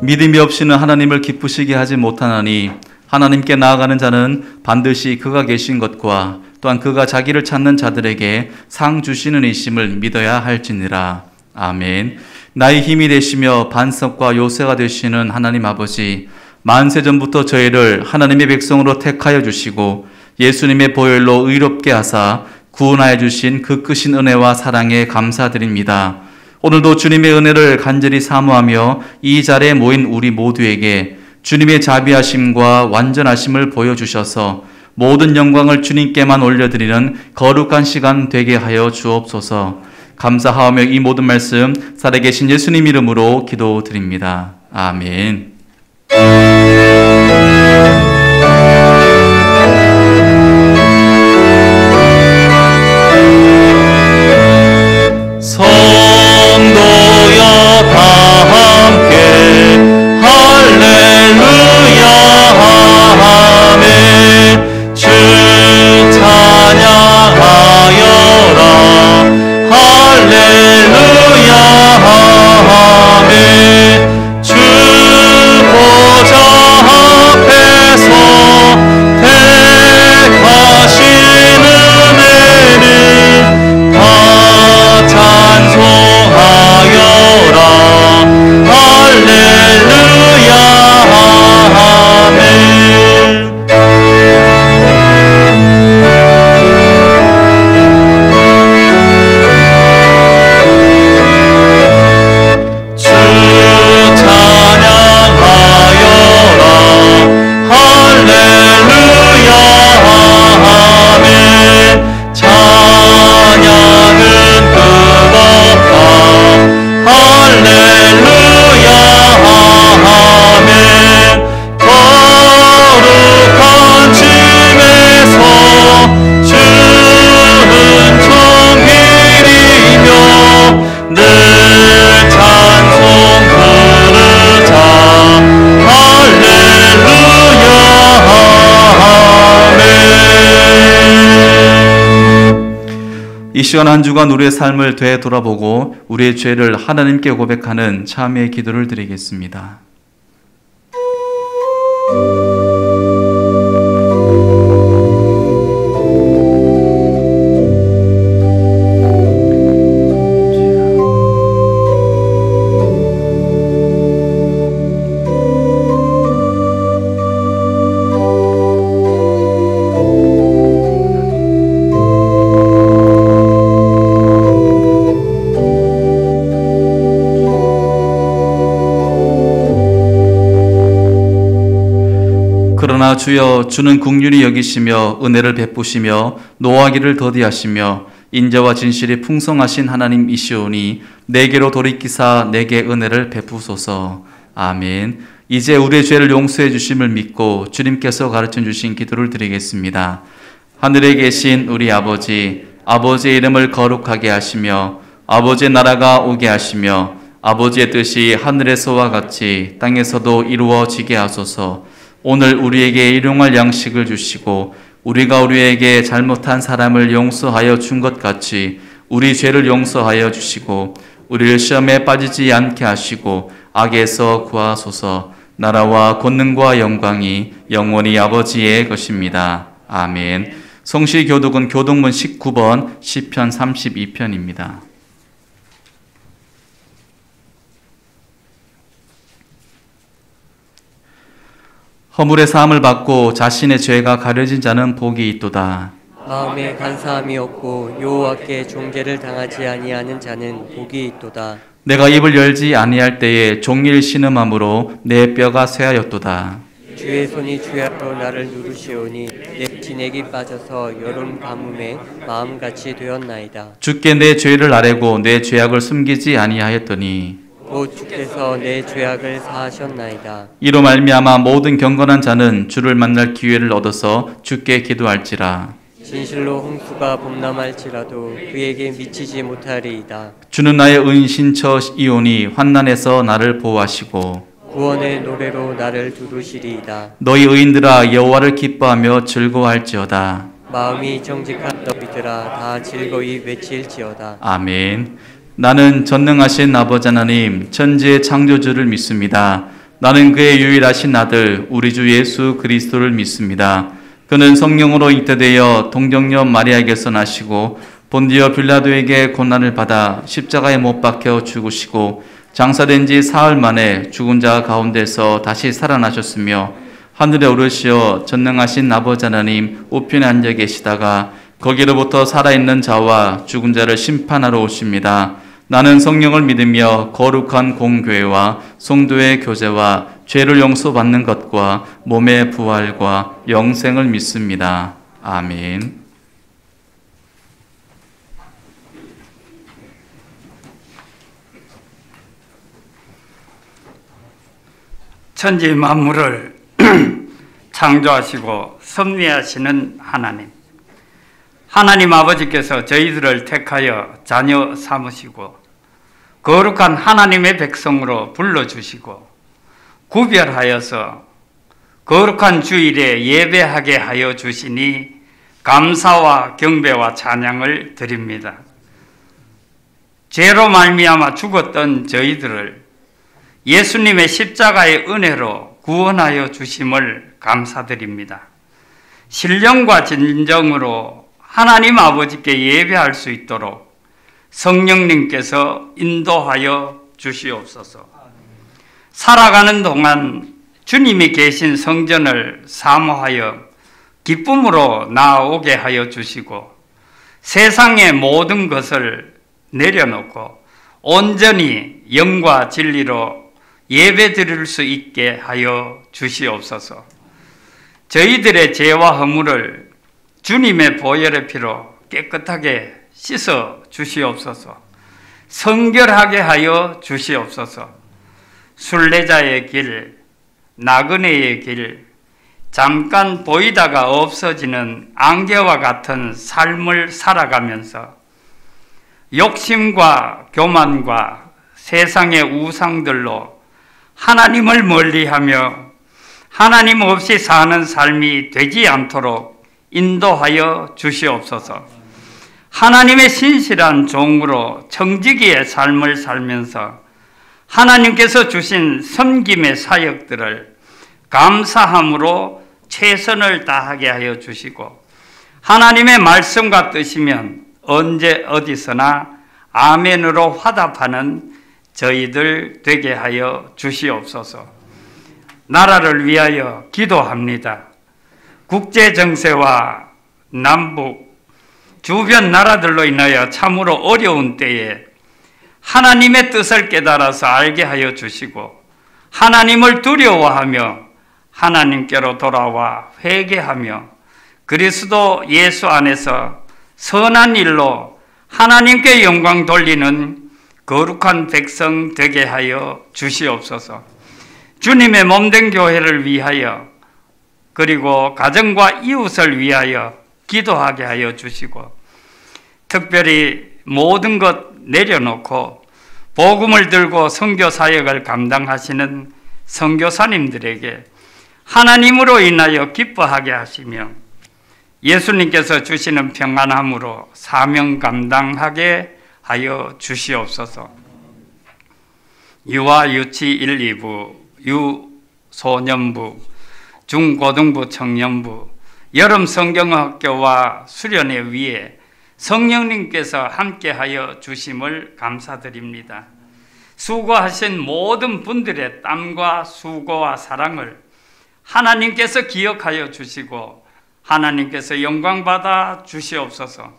믿음이 없이는 하나님을 기쁘시게 하지 못하나니 하나님께 나아가는 자는 반드시 그가 계신 것과 또한 그가 자기를 찾는 자들에게 상 주시는 이심을 믿어야 할지니라. 아멘. 나의 힘이 되시며 반석과 요새가 되시는 하나님 아버지, 만세 전부터 저희를 하나님의 백성으로 택하여 주시고 예수님의 보혈로 의롭게 하사 구원하여 주신 그 크신 은혜와 사랑에 감사드립니다. 오늘도 주님의 은혜를 간절히 사모하며 이 자리에 모인 우리 모두에게 주님의 자비하심과 완전하심을 보여주셔서 모든 영광을 주님께만 올려드리는 거룩한 시간 되게 하여 주옵소서. 감사하며 이 모든 말씀 살아계신 예수님 이름으로 기도드립니다. 아멘. 성도여 다 함께 할렐루야 아멘. 주 찬양하여라 할렐루야 아멘. 주 보좌 앞에서 택하신 은혜를 다 찬송하여라 할렐루야 아멘. 주 찬양하여라 할렐루야 아멘. 찬양은 끝없다 할렐루야 아멘. 거룩한 쯤에서 주는 종길이며 늘 찬송 부르자 할렐루야 아멘. 이 시간 한 주간 우리의 삶을 되돌아보고 우리의 죄를 하나님께 고백하는 참회의 기도를 드리겠습니다. 그러나 주여, 주는 긍휼히 여기시며 은혜를 베푸시며 노하기를 더디하시며 인자와 진실이 풍성하신 하나님이시오니 내게로 돌이키사 내게 은혜를 베푸소서. 아멘. 이제 우리의 죄를 용서해 주심을 믿고 주님께서 가르쳐 주신 기도를 드리겠습니다. 하늘에 계신 우리 아버지, 아버지의 이름을 거룩하게 하시며 아버지의 나라가 오게 하시며 아버지의 뜻이 하늘에서와 같이 땅에서도 이루어지게 하소서. 오늘 우리에게 일용할 양식을 주시고 우리가 우리에게 잘못한 사람을 용서하여 준 것 같이 우리 죄를 용서하여 주시고 우리를 시험에 빠지지 않게 하시고 악에서 구하소서. 나라와 권능과 영광이 영원히 아버지의 것입니다. 아멘. 성시교독은 교독문 19번 시편 32편입니다. 허물의 사함을 받고 자신의 죄가 가려진 자는 복이 있도다. 마음에 간사함이 없고 여호와께 종죄를 당하지 아니하는 자는 복이 있도다. 내가 입을 열지 아니할 때에 종일 신음함으로 내 뼈가 쇠하였도다. 주의 손이 주야로 나를 누르시오니 내 진액이 빠져서 여름 가뭄에 마음같이 되었나이다. 주께 내 죄를 아뢰고 내 죄악을 숨기지 아니하였더니 곧 주께서 내 죄악을 사하셨나이다. 이로 말미암아 모든 경건한 자는 주를 만날 기회를 얻어서 주께 기도할지라. 진실로 홍수가 범람할지라도 그에게 미치지 못하리이다. 주는 나의 은신처이오니 환난에서 나를 보호하시고 구원의 노래로 나를 두르시리이다. 너희 의인들아 여호와를 기뻐하며 즐거워할지어다. 마음이 정직한 너희들아 다 즐거이 외칠지어다. 아멘. 나는 전능하신 아버지 하나님 천지의 창조주를 믿습니다. 나는 그의 유일하신 아들 우리 주 예수 그리스도를 믿습니다. 그는 성령으로 잉태되어 동정녀 마리아에게서 나시고 본디오 빌라도에게 고난을 받아 십자가에 못 박혀 죽으시고 장사된 지 사흘 만에 죽은 자 가운데서 다시 살아나셨으며 하늘에 오르시어 전능하신 아버지 하나님 우편에 앉아 계시다가 거기로부터 살아있는 자와 죽은 자를 심판하러 오십니다. 나는 성령을 믿으며 거룩한 공교회와 성도의 교제와 죄를 용서받는 것과 몸의 부활과 영생을 믿습니다. 아멘. 천지 만물을 창조하시고 섭리하시는 하나님 아버지께서 저희들을 택하여 자녀 삼으시고 거룩한 하나님의 백성으로 불러주시고 구별하여서 거룩한 주일에 예배하게 하여 주시니 감사와 경배와 찬양을 드립니다. 죄로 말미암아 죽었던 저희들을 예수님의 십자가의 은혜로 구원하여 주심을 감사드립니다. 신령과 진정으로 하나님 아버지께 예배할 수 있도록 성령님께서 인도하여 주시옵소서. 살아가는 동안 주님이 계신 성전을 사모하여 기쁨으로 나아오게 하여 주시고 세상의 모든 것을 내려놓고 온전히 영과 진리로 예배 드릴 수 있게 하여 주시옵소서. 저희들의 죄와 허물을 주님의 보혈의 피로 깨끗하게 씻어 주시옵소서. 성결하게 하여 주시옵소서. 순례자의 길, 나그네의 길, 잠깐 보이다가 없어지는 안개와 같은 삶을 살아가면서 욕심과 교만과 세상의 우상들로 하나님을 멀리하며 하나님 없이 사는 삶이 되지 않도록 인도하여 주시옵소서. 하나님의 신실한 종으로 청지기의 삶을 살면서 하나님께서 주신 섬김의 사역들을 감사함으로 최선을 다하게 하여 주시고 하나님의 말씀과 뜻이면 언제 어디서나 아멘으로 화답하는 저희들 되게 하여 주시옵소서. 나라를 위하여 기도합니다. 국제 정세와 남북 주변 나라들로 인하여 참으로 어려운 때에 하나님의 뜻을 깨달아서 알게 하여 주시고 하나님을 두려워하며 하나님께로 돌아와 회개하며 그리스도 예수 안에서 선한 일로 하나님께 영광 돌리는 거룩한 백성 되게 하여 주시옵소서. 주님의 몸된 교회를 위하여 그리고 가정과 이웃을 위하여 기도하게 하여 주시고 특별히 모든 것 내려놓고 복음을 들고 선교 사역을 감당하시는 선교사님들에게 하나님으로 인하여 기뻐하게 하시며 예수님께서 주시는 평안함으로 사명 감당하게 하여 주시옵소서. 유아 유치 1, 2부, 유소년부, 중고등부 청년부, 여름 성경학교와 수련회 위에 성령님께서 함께하여 주심을 감사드립니다. 수고하신 모든 분들의 땀과 수고와 사랑을 하나님께서 기억하여 주시고 하나님께서 영광받아 주시옵소서.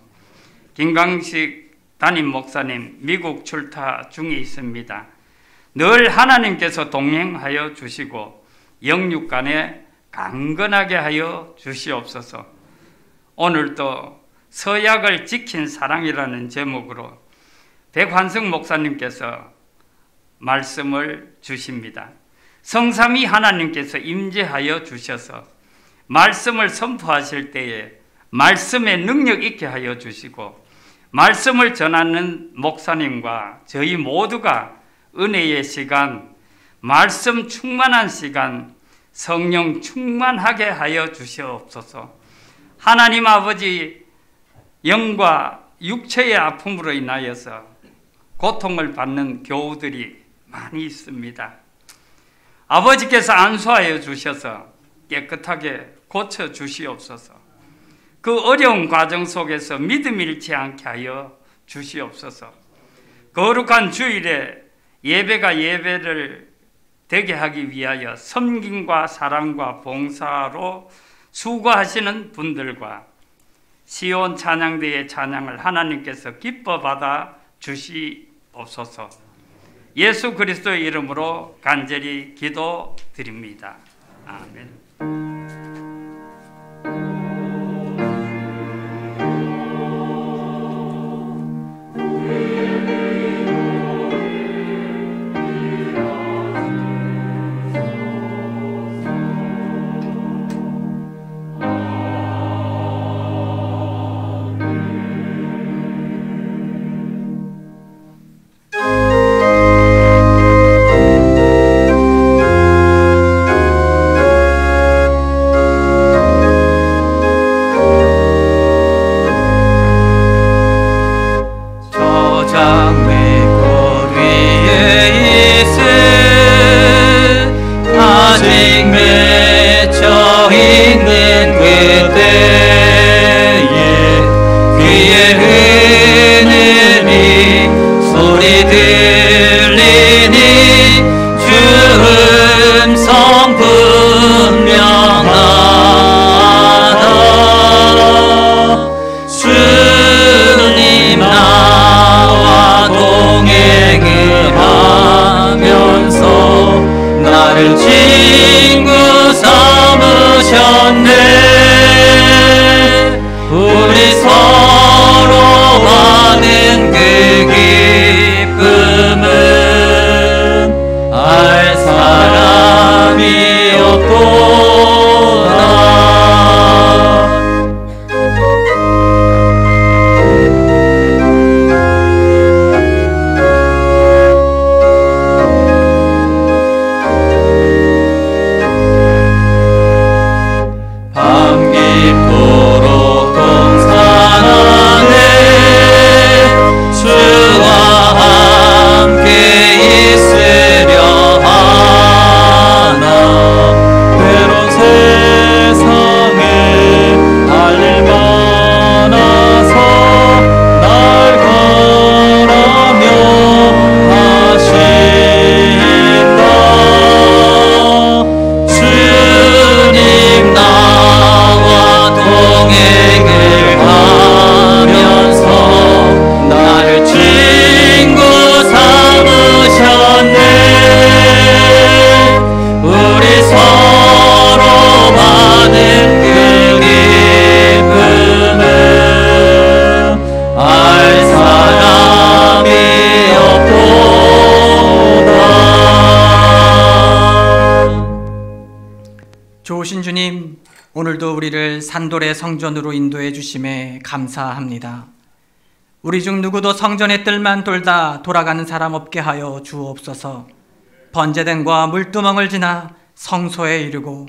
김강식 담임 목사님 미국 출타 중에 있습니다. 늘 하나님께서 동행하여 주시고 영육간에 강건하게 하여 주시옵소서. 오늘도 서약을 지킨 사랑이라는 제목으로 백환승 목사님께서 말씀을 주십니다. 성삼위 하나님께서 임재하여 주셔서 말씀을 선포하실 때에 말씀의 능력 있게 하여 주시고 말씀을 전하는 목사님과 저희 모두가 은혜의 시간, 말씀 충만한 시간, 성령 충만하게 하여 주시옵소서. 하나님 아버지, 영과 육체의 아픔으로 인하여서 고통을 받는 교우들이 많이 있습니다. 아버지께서 안수하여 주셔서 깨끗하게 고쳐 주시옵소서. 그 어려운 과정 속에서 믿음 잃지 않게 하여 주시옵소서. 거룩한 주일에 예배가 예배를 되게 하기 위하여 섬김과 사랑과 봉사로 수고하시는 분들과 시온 찬양대의 찬양을 하나님께서 기뻐 받아 주시옵소서. 예수 그리스도의 이름으로 간절히 기도드립니다. 아멘. 좋으신 주님, 오늘도 우리를 산돌의 성전으로 인도해 주심에 감사합니다. 우리 중 누구도 성전의 뜰만 돌다 돌아가는 사람 없게 하여 주옵소서. 번제단과 물두멍을 지나 성소에 이르고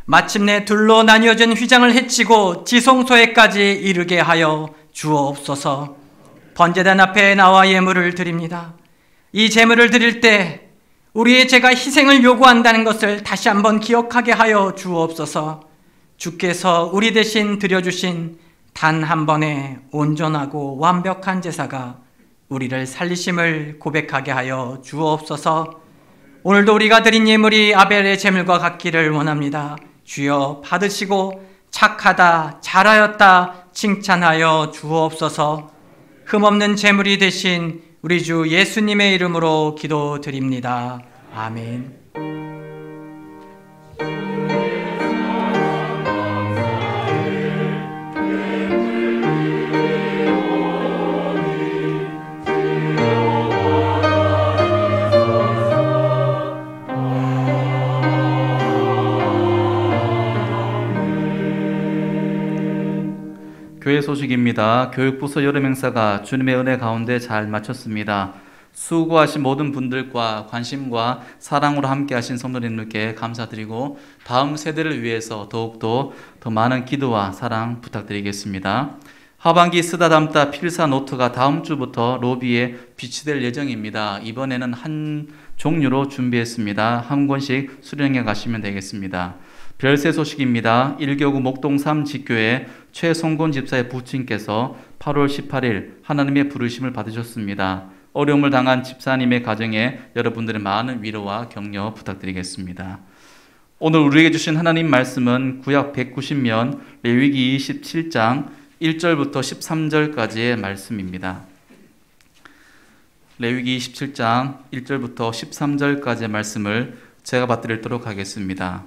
마침내 둘로 나뉘어진 휘장을 헤치고 지성소에까지 이르게 하여 주옵소서. 번제단 앞에 나와 예물을 드립니다. 이 제물을 드릴 때 우리의 죄가 희생을 요구한다는 것을 다시 한번 기억하게 하여 주옵소서. 주께서 우리 대신 드려주신 단 한 번의 온전하고 완벽한 제사가 우리를 살리심을 고백하게 하여 주옵소서. 오늘도 우리가 드린 예물이 아벨의 제물과 같기를 원합니다. 주여 받으시고 착하다, 잘하였다 칭찬하여 주옵소서. 흠없는 제물이 되신 우리 주 예수님의 이름으로 기도드립니다. 아멘. 교회 소식입니다. 교육부서 여름 행사가 주님의 은혜 가운데 잘 마쳤습니다. 수고하신 모든 분들과 관심과 사랑으로 함께하신 성도님들께 감사드리고 다음 세대를 위해서 더욱더 더 많은 기도와 사랑 부탁드리겠습니다. 하반기 쓰다 담다 필사 노트가 다음 주부터 로비에 비치될 예정입니다. 이번에는 한 종류로 준비했습니다. 한 권씩 수령해 가시면 되겠습니다. 별세 소식입니다. 1교구 목동 3지교회 최성곤 집사의 부친께서 8월 18일 하나님의 부르심을 받으셨습니다. 어려움을 당한 집사님의 가정에 여러분들의 많은 위로와 격려 부탁드리겠습니다. 오늘 우리에게 주신 하나님 말씀은 구약 190면 레위기 27장 1절부터 13절까지의 말씀입니다. 레위기 27장 1절부터 13절까지의 말씀을 제가 받드리도록 하겠습니다.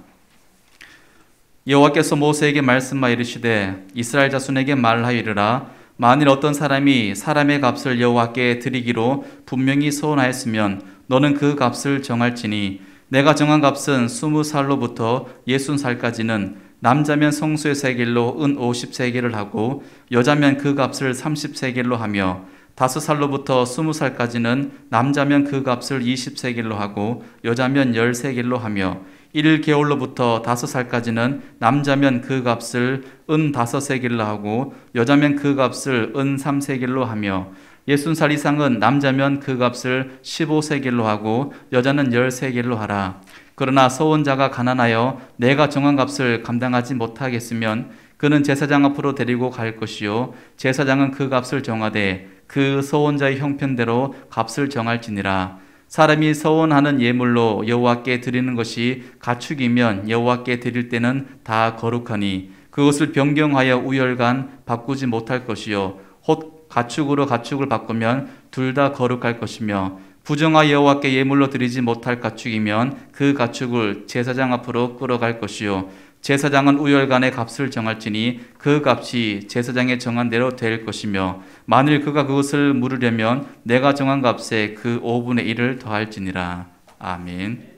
여호와께서 모세에게 말씀하여 이르시되 이스라엘 자손에게 말하여 이르라. 만일 어떤 사람이 사람의 값을 여호와께 드리기로 분명히 서원하였으면 너는 그 값을 정할지니 내가 정한 값은 20살로부터 60살까지는 남자면 성소의 세겔로 은 50세겔을 하고 여자면 그 값을 30세겔로 하며 5살로부터 20살까지는 남자면 그 값을 20세겔로 하고 여자면 10세겔로 하며 1개월로부터 5살까지는 남자면 그 값을 은 5세겔로 하고 여자면 그 값을 은 3세겔로 하며 60살 이상은 남자면 그 값을 15세겔로 하고 여자는 10세겔로 하라. 그러나 서원자가 가난하여 내가 정한 값을 감당하지 못하겠으면 그는 제사장 앞으로 데리고 갈 것이요 제사장은 그 값을 정하되 그 서원자의 형편대로 값을 정할지니라. 사람이 서원하는 예물로 여호와께 드리는 것이 가축이면 여호와께 드릴 때는 다 거룩하니 그것을 변경하여 우열간 바꾸지 못할 것이요 혹 가축으로 가축을 바꾸면 둘 다 거룩할 것이며 부정하여 여호와께 예물로 드리지 못할 가축이면 그 가축을 제사장 앞으로 끌어갈 것이요 제사장은 우열간의 값을 정할지니 그 값이 제사장의 정한 대로 될 것이며 만일 그가 그것을 물으려면 내가 정한 값에 그 5분의 1을 더할지니라. 아멘.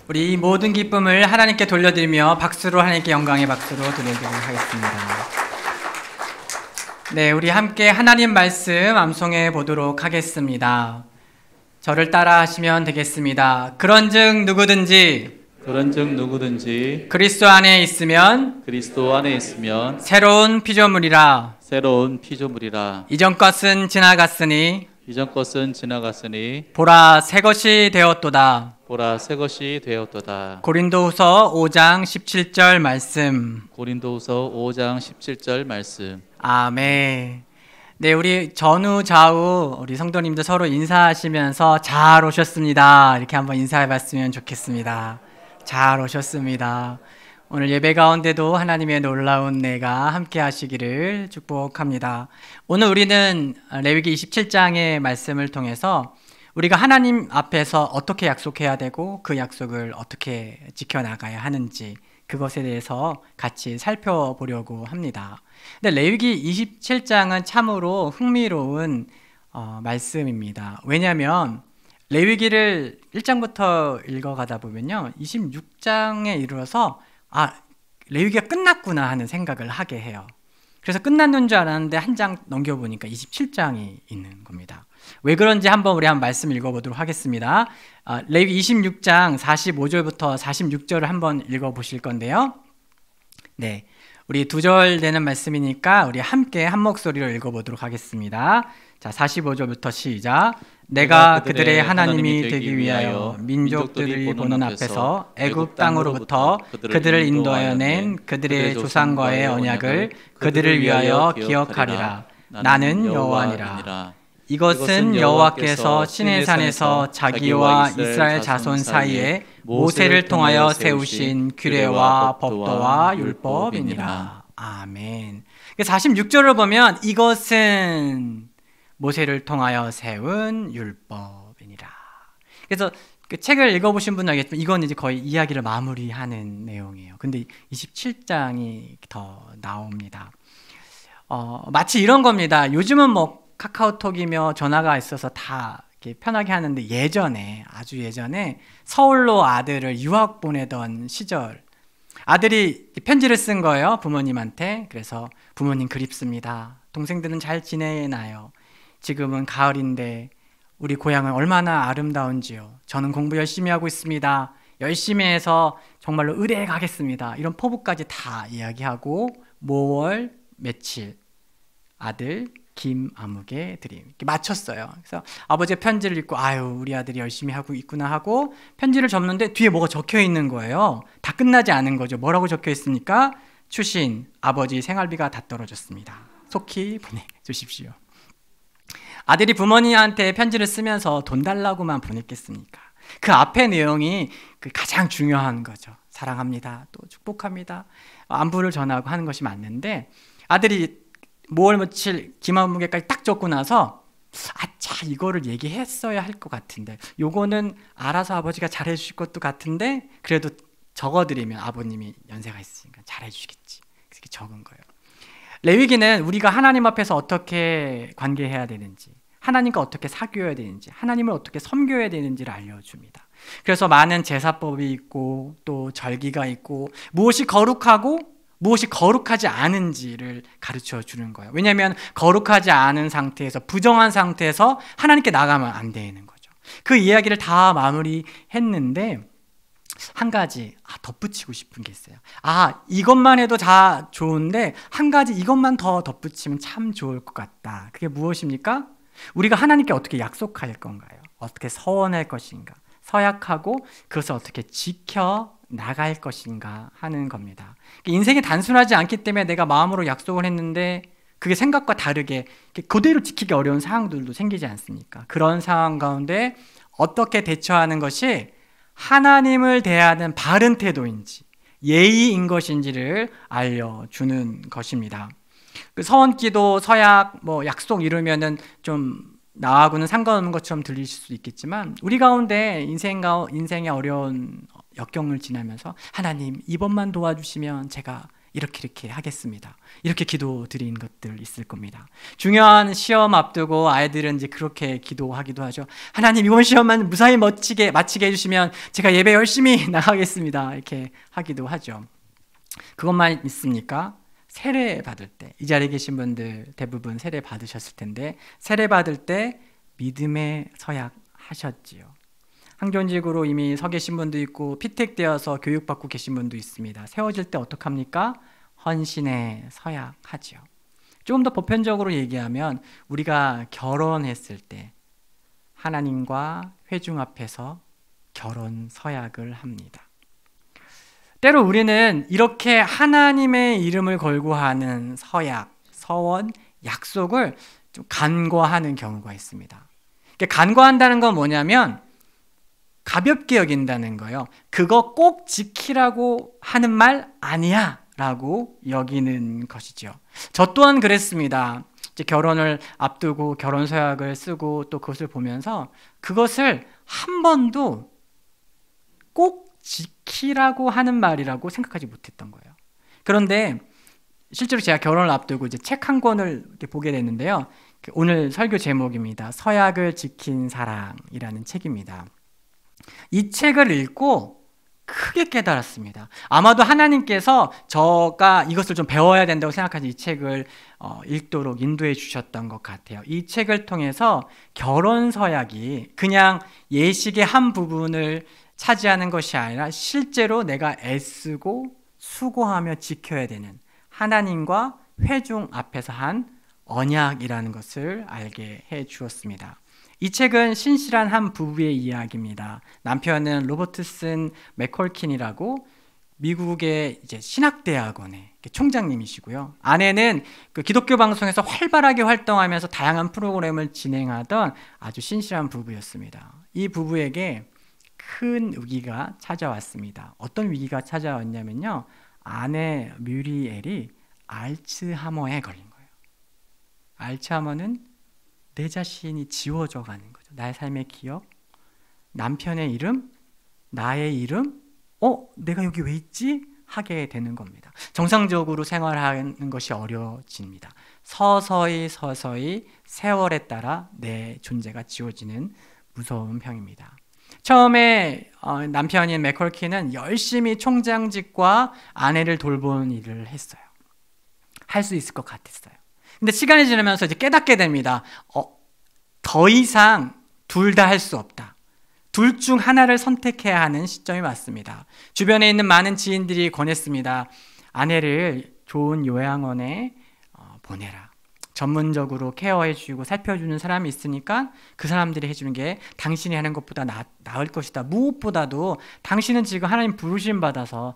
우리 모든 기쁨을 하나님께 돌려드리며 박수로 하나님께 영광의 박수로 드리도록 하겠습니다. 네, 우리 함께 하나님 말씀 암송해 보도록 하겠습니다. 저를 따라 하시면 되겠습니다. 그런즉 누구든지 그리스도 안에 있으면 새로운 피조물이라. 이전 것은 지나갔으니 보라 새 것이 되었도다. 고린도후서 5장 17절 말씀. 아멘. 네, 우리 전후 좌우 우리 성도님들 서로 인사하시면서 잘 오셨습니다. 이렇게 한번 인사해 봤으면 좋겠습니다. 잘 오셨습니다. 오늘 예배 가운데도 하나님의 놀라운 은혜가 함께 하시기를 축복합니다. 오늘 우리는 레위기 27장의 말씀을 통해서 우리가 하나님 앞에서 어떻게 약속해야 되고 그 약속을 어떻게 지켜나가야 하는지, 그것에 대해서 같이 살펴보려고 합니다. 근데 레위기 27장은 참으로 흥미로운 말씀입니다. 왜냐하면 레위기를 1장부터 읽어가다 보면요, 26장에 이르러서 레위기가 끝났구나 하는 생각을 하게 해요. 그래서 끝났는 줄 알았는데 한 장 넘겨보니까 27장이 있는 겁니다. 왜 그런지 우리 한번 말씀 읽어보도록 하겠습니다. 레위기 26장 45절부터 46절을 한번 읽어보실 건데요. 네, 우리 2절 되는 말씀이니까 우리 함께 한 목소리로 읽어보도록 하겠습니다. 자, 45절부터 시작. 내가 그들의 하나님이 되기 위하여 민족들이 보는 앞에서 애굽 땅으로부터 그들을 인도하여 낸 그들의 조상과의 언약을 그들을 위하여 기억하리라. 나는 여호와니라. 이것은 여호와께서 시내산에서 자기와 이스라엘 자손 사이에 모세를 통하여 세우신 규례와 법도와 율법이니라. 아멘. 46절을 보면 이것은 모세를 통하여 세운 율법이니라. 그래서 그 책을 읽어보신 분은 알겠지만 이건 이제 거의 이야기를 마무리하는 내용이에요. 근데 27장이 더 나옵니다. 마치 이런 겁니다. 요즘은 카카오톡이며 전화가 있어서 다 이렇게 편하게 하는데 예전에, 아주 예전에 서울로 아들을 유학 보내던 시절, 아들이 편지를 쓴 거예요, 부모님한테. 그래서 부모님 그립습니다. 동생들은 잘 지내나요? 지금은 가을인데 우리 고향은 얼마나 아름다운지요. 저는 공부 열심히 하고 있습니다. 열심히 해서 정말로 의대에 가겠습니다. 이런 포부까지 다 이야기하고 뭐월 며칠 아들 김아무개 드림 이렇게 마쳤어요. 그래서 아버지가 편지를 읽고 우리 아들이 열심히 하고 있구나 하고 편지를 접는데 뒤에 뭐가 적혀 있는 거예요. 다 끝나지 않은 거죠. 뭐라고 적혀 있습니까? 추신, 아버지 생활비가 다 떨어졌습니다. 속히 보내주십시오. 아들이 부모님한테 편지를 쓰면서 돈 달라고만 보냈겠습니까? 그 앞에 내용이 가장 중요한 거죠. 사랑합니다. 또 축복합니다. 안부를 전하고 하는 것이 맞는데 아들이 뭐월 며칠 김아무개까지 딱 적고 나서 이거를 얘기했어야 할 것 같은데 요거는 알아서 아버지가 잘해주실 것도 같은데 그래도 적어드리면 아버님이 연세가 있으니까 잘해주시겠지. 그렇게 적은 거예요. 레위기는 우리가 하나님 앞에서 어떻게 관계해야 되는지, 하나님과 어떻게 사귀어야 되는지, 하나님을 어떻게 섬겨야 되는지를 알려줍니다. 그래서 많은 제사법이 있고 또 절기가 있고 무엇이 거룩하고 무엇이 거룩하지 않은지를 가르쳐 주는 거예요. 왜냐하면 거룩하지 않은 상태에서, 부정한 상태에서 하나님께 나가면 안 되는 거죠. 그 이야기를 다 마무리했는데 한 가지 덧붙이고 싶은 게 있어요. 이것만 해도 다 좋은데 한 가지 이것만 더 덧붙이면 참 좋을 것 같다. 그게 무엇입니까? 우리가 하나님께 어떻게 약속할 건가요? 어떻게 서원할 것인가? 서약하고 그것을 어떻게 지켜 나갈 것인가 하는 겁니다. 인생이 단순하지 않기 때문에 내가 마음으로 약속을 했는데 그게 생각과 다르게 그대로 지키기 어려운 상황들도 생기지 않습니까? 그런 상황 가운데 어떻게 대처하는 것이 하나님을 대하는 바른 태도인지 예의인 것인지를 알려주는 것입니다. 그 서원기도, 서약, 약속 이루면은 좀 나하고는 상관없는 것처럼 들리실 수 있겠지만 우리 가운데 인생의 어려운 역경을 지나면서 하나님 이번만 도와주시면 제가 이렇게 하겠습니다. 이렇게 기도 드린 것들 있을 겁니다. 중요한 시험 앞두고 아이들은 이제 그렇게 기도하기도 하죠. 하나님 이번 시험만 무사히 마치게 해주시면 제가 예배 열심히 나가겠습니다. 이렇게 하기도 하죠. 그것만 있습니까? 세례 받을 때, 이 자리에 계신 분들 대부분 세례 받으셨을 텐데 세례 받을 때 믿음의 서약 하셨지요. 항존직으로 이미 서 계신 분도 있고 피택되어서 교육받고 계신 분도 있습니다. 세워질 때 어떡합니까? 헌신의 서약하지요. 조금 더 보편적으로 얘기하면 우리가 결혼했을 때 하나님과 회중 앞에서 결혼 서약을 합니다. 때로 우리는 이렇게 하나님의 이름을 걸고 하는 서약, 서원, 약속을 좀 간과하는 경우가 있습니다. 간과한다는 건 뭐냐면 가볍게 여긴다는 거예요. 그거 꼭 지키라고 하는 말 아니야 라고 여기는 것이죠. 저 또한 그랬습니다. 이제 결혼을 앞두고 결혼 서약을 쓰고 또 그것을 보면서 그것을 한 번도 꼭 지키라고 하는 말이라고 생각하지 못했던 거예요. 그런데 실제로 제가 결혼을 앞두고 이제 책 한 권을 이렇게 보게 됐는데요. 오늘 설교 제목입니다. 서약을 지킨 사랑이라는 책입니다. 이 책을 읽고 크게 깨달았습니다. 아마도 하나님께서 저가 이것을 좀 배워야 된다고 생각하지 이 책을 읽도록 인도해 주셨던 것 같아요. 이 책을 통해서 결혼 서약이 그냥 예식의 한 부분을 차지하는 것이 아니라 실제로 내가 애쓰고 수고하며 지켜야 되는 하나님과 회중 앞에서 한 언약이라는 것을 알게 해 주었습니다. 이 책은 신실한 한 부부의 이야기입니다. 남편은 로버트슨 맥컬킨이라고 미국의 이제 신학대학원의 총장님이시고요. 아내는 그 기독교 방송에서 활발하게 활동하면서 다양한 프로그램을 진행하던 아주 신실한 부부였습니다. 이 부부에게 큰 위기가 찾아왔습니다. 어떤 위기가 찾아왔냐면요. 아내 뮤리엘이 알츠하이머에 걸린 거예요. 알츠하이머는 내 자신이 지워져 가는 거죠. 나의 삶의 기억, 남편의 이름, 나의 이름, 내가 여기 왜 있지? 하게 되는 겁니다. 정상적으로 생활하는 것이 어려워집니다. 서서히 세월에 따라 내 존재가 지워지는 무서운 병입니다. 처음에 남편인 맥컬킨은 열심히 총장직과 아내를 돌보는 일을 했어요. 할 수 있을 것 같았어요. 근데 시간이 지나면서 이제 깨닫게 됩니다. 더 이상 둘 다 할 수 없다. 둘 중 하나를 선택해야 하는 시점이 왔습니다. 주변에 있는 많은 지인들이 권했습니다. 아내를 좋은 요양원에 보내라. 전문적으로 케어해주고 살펴주는 사람이 있으니까 그 사람들이 해주는 게 당신이 하는 것보다 나을 것이다. 무엇보다도 당신은 지금 하나님 부르심 받아서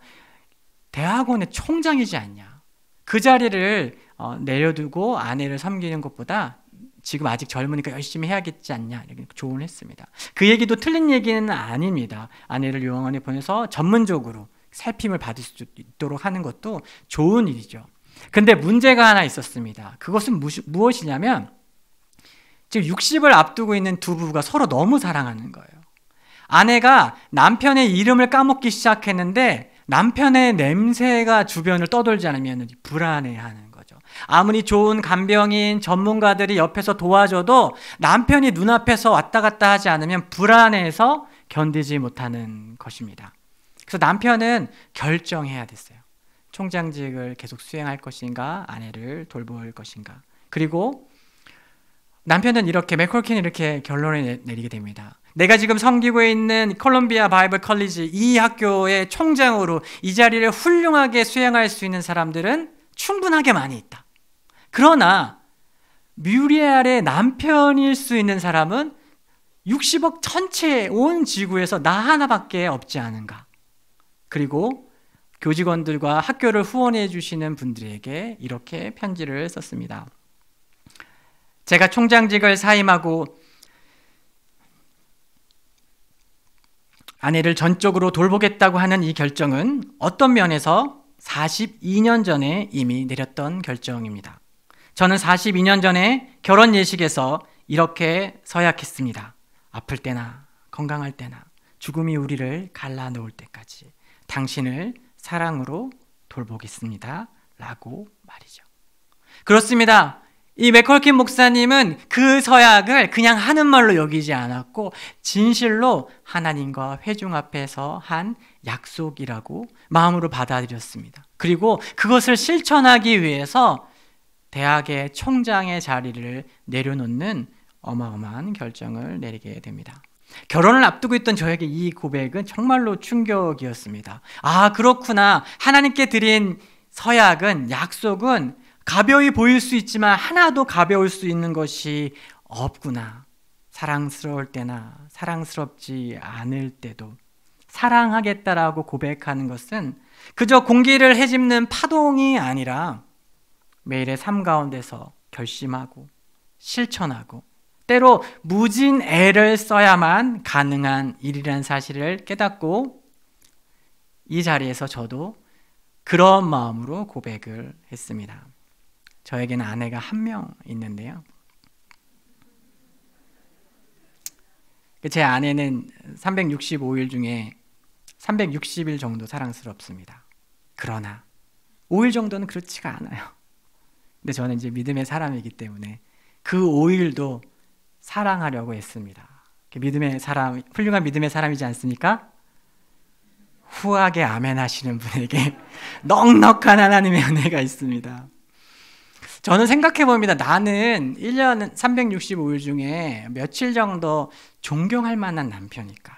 대학원의 총장이지 않냐. 그 자리를 내려두고 아내를 섬기는 것보다 지금 아직 젊으니까 열심히 해야겠지 않냐 이렇게 조언을 했습니다. 그 얘기도 틀린 얘기는 아닙니다. 아내를 요양원에 보내서 전문적으로 살핌을 받을 수 있도록 하는 것도 좋은 일이죠. 근데 문제가 하나 있었습니다. 그것은 무엇이냐면 지금 60을 앞두고 있는 두 부부가 서로 너무 사랑하는 거예요. 아내가 남편의 이름을 까먹기 시작했는데 남편의 냄새가 주변을 떠돌지 않으면 불안해하는 거죠. 아무리 좋은 간병인 전문가들이 옆에서 도와줘도 남편이 눈앞에서 왔다 갔다 하지 않으면 불안해서 견디지 못하는 것입니다. 그래서 남편은 결정해야 됐어요. 총장직을 계속 수행할 것인가, 아내를 돌볼 것인가. 그리고 남편은 맥컬킨이 이렇게 결론을 내리게 됩니다. 내가 지금 섬기고 있는 콜롬비아 바이블 컬리지 이 학교의 총장으로 이 자리를 훌륭하게 수행할 수 있는 사람들은 충분하게 많이 있다. 그러나 뮤리엘의 남편일 수 있는 사람은 60억 전체 온 지구에서 나 하나밖에 없지 않은가. 그리고 교직원들과 학교를 후원해 주시는 분들에게 이렇게 편지를 썼습니다. 제가 총장직을 사임하고 아내를 전적으로 돌보겠다고 하는 이 결정은 어떤 면에서 42년 전에 이미 내렸던 결정입니다. 저는 42년 전에 결혼 예식에서 이렇게 서약했습니다. 아플 때나 건강할 때나 죽음이 우리를 갈라놓을 때까지 당신을 사랑으로 돌보겠습니다. 라고 말이죠. 그렇습니다. 이 맥컬킨 목사님은 그 서약을 그냥 하는 말로 여기지 않았고 진실로 하나님과 회중 앞에서 한 약속이라고 마음으로 받아들였습니다. 그리고 그것을 실천하기 위해서 대학의 총장의 자리를 내려놓는 어마어마한 결정을 내리게 됩니다. 결혼을 앞두고 있던 저에게 이 고백은 정말로 충격이었습니다. 아, 그렇구나. 하나님께 드린 서약은, 약속은 가벼이 보일 수 있지만 하나도 가벼울 수 있는 것이 없구나. 사랑스러울 때나 사랑스럽지 않을 때도 사랑하겠다라고 고백하는 것은 그저 공기를 헤집는 파동이 아니라 매일의 삶 가운데서 결심하고 실천하고 때로 무진 애를 써야만 가능한 일이라는 사실을 깨닫고 이 자리에서 저도 그런 마음으로 고백을 했습니다. 저에게는 아내가 한 명 있는데요. 제 아내는 365일 중에 360일 정도 사랑스럽습니다. 그러나 5일 정도는 그렇지가 않아요. 근데 저는 이제 믿음의 사람이기 때문에 그 5일도 사랑하려고 했습니다. 믿음의 사람, 훌륭한 믿음의 사람이지 않습니까? 후하게 아멘 하시는 분에게 넉넉한 하나님의 은혜가 있습니다. 저는 생각해 봅니다. 나는 1년 365일 중에 며칠 정도 존경할 만한 남편일까?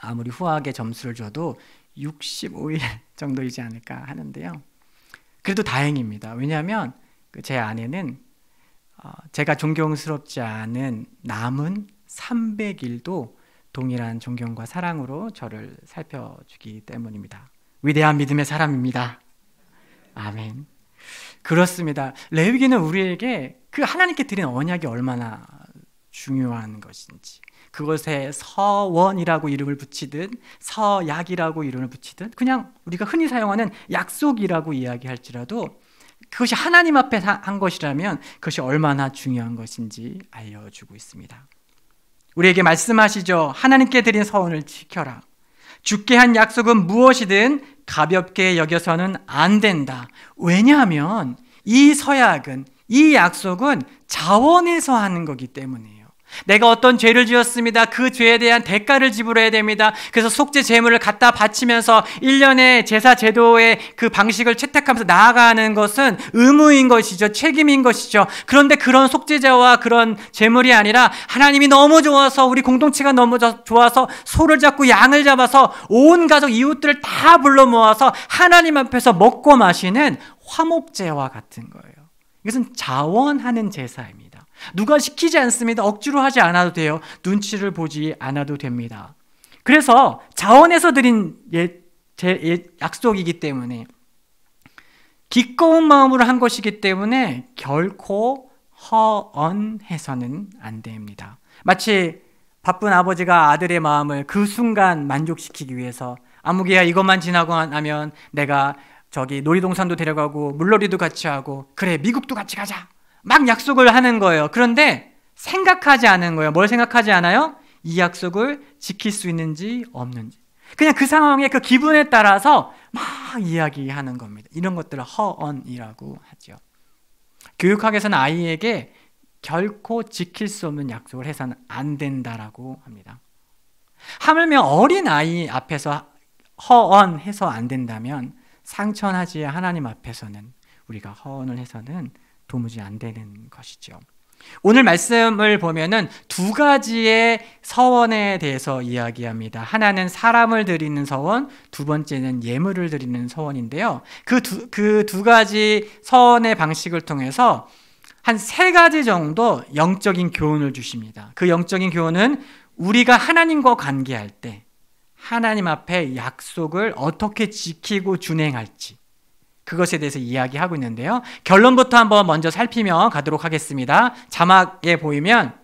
아무리 후하게 점수를 줘도 65일 정도이지 않을까 하는데요. 그래도 다행입니다. 왜냐하면 제 아내는 제가 존경스럽지 않은 남은 300일도 동일한 존경과 사랑으로 저를 살펴주기 때문입니다. 위대한 믿음의 사람입니다. 아멘. 그렇습니다. 레위기는 우리에게 그 하나님께 드린 언약이 얼마나 중요한 것인지, 그것에 서원이라고 이름을 붙이든 서약이라고 이름을 붙이든 그냥 우리가 흔히 사용하는 약속이라고 이야기할지라도 그것이 하나님 앞에 한 것이라면 그것이 얼마나 중요한 것인지 알려주고 있습니다. 우리에게 말씀하시죠. 하나님께 드린 서원을 지켜라. 주께 한 약속은 무엇이든 가볍게 여겨서는 안 된다. 왜냐하면 이 서약은, 이 약속은 자원에서 하는 거기 때문이에요. 내가 어떤 죄를 지었습니다. 그 죄에 대한 대가를 지불해야 됩니다. 그래서 속죄 제물을 갖다 바치면서 1년의 제사 제도의 그 방식을 채택하면서 나아가는 것은 의무인 것이죠. 책임인 것이죠. 그런데 그런 속죄제와 그런 제물이 아니라 하나님이 너무 좋아서, 우리 공동체가 너무 좋아서 소를 잡고 양을 잡아서 온 가족 이웃들을 다 불러 모아서 하나님 앞에서 먹고 마시는 화목제와 같은 거예요. 이것은 자원하는 제사입니다. 누가 시키지 않습니다. 억지로 하지 않아도 돼요. 눈치를 보지 않아도 됩니다. 그래서 자원에서 드린 약속이기 때문에, 기꺼운 마음으로 한 것이기 때문에 결코 허언해서는 안 됩니다. 마치 바쁜 아버지가 아들의 마음을 그 순간 만족시키기 위해서, 아무개야 이것만 지나고 나면 내가 저기 놀이동산도 데려가고 물놀이도 같이 하고, 그래 미국도 같이 가자, 막 약속을 하는 거예요. 그런데 생각하지 않은 거예요. 뭘 생각하지 않아요? 이 약속을 지킬 수 있는지 없는지. 그냥 그 상황의 그 기분에 따라서 막 이야기하는 겁니다. 이런 것들을 허언이라고 하죠. 교육학에서는 아이에게 결코 지킬 수 없는 약속을 해서는 안 된다라고 합니다. 하물며 어린 아이 앞에서 허언해서 안 된다면 상천하지 하나님 앞에서는 우리가 허언을 해서는 도무지 안 되는 것이죠. 오늘 말씀을 보면은 두 가지의 서원에 대해서 이야기합니다. 하나는 사람을 드리는 서원, 두 번째는 예물을 드리는 서원인데요. 그 두 가지 서원의 방식을 통해서 한 세 가지 정도 영적인 교훈을 주십니다. 그 영적인 교훈은 우리가 하나님과 관계할 때 하나님 앞에 약속을 어떻게 지키고 준행할지, 그것에 대해서 이야기하고 있는데요. 결론부터 한번 먼저 살피며 가도록 하겠습니다. 자막에 보이면